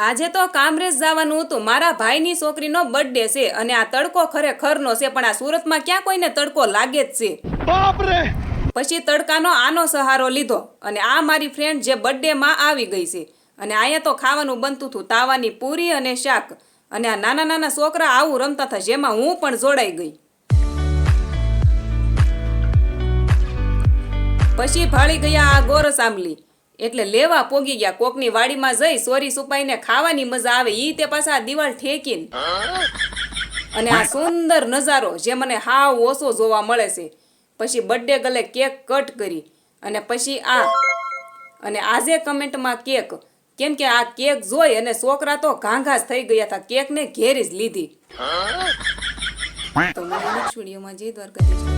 આજે તો કામરેજ જવાનું હતું. મારા ભાઈની છોકરીનો બર્થડે છે અને આ તડકો ખરેખરનો છે, પણ આ સુરતમાં ક્યાં કોઈને તડકો લાગે જ છે. બાપ રે! પછી તડકાનો આનો સહારો લીધો અને આ મારી ફ્રેન્ડ જે બર્થડેમાં આવી ગઈ છે અને અહીંયા તો ખાવાનું બનતું હતું તાવાની પૂરી અને શાક, અને આ નાના નાના છોકરા આવું રમતા હતા જેમાં હું પણ જોડાઈ ગઈ. પછી ભાળી ગયા આ ગોરસ આંબલી, એટલે લેવા પોગી ગયા. કોકની વાડીમાં જઈ સોરી સુપાઈને ખાવાની મજા આવે ઈ તે પાછા દિવાળ ઠેકીને. અને આ સુંદર નજારો જે મને હાવ ઓછો જોવા મળે છે. પછી બર્થડે ગલે કેક કટ કરી અને પછી આ અને આજે કમેન્ટમાં કેક, કેમ કે આ કેક જોઈ અને છોકરા તો ઘાંઘાસ થઈ ગયા હતા. કેકને ઘેરી જ લીધી. તો મને નેક્સ્ટ વિડીયોમાં જય દ્વારકાધીશ.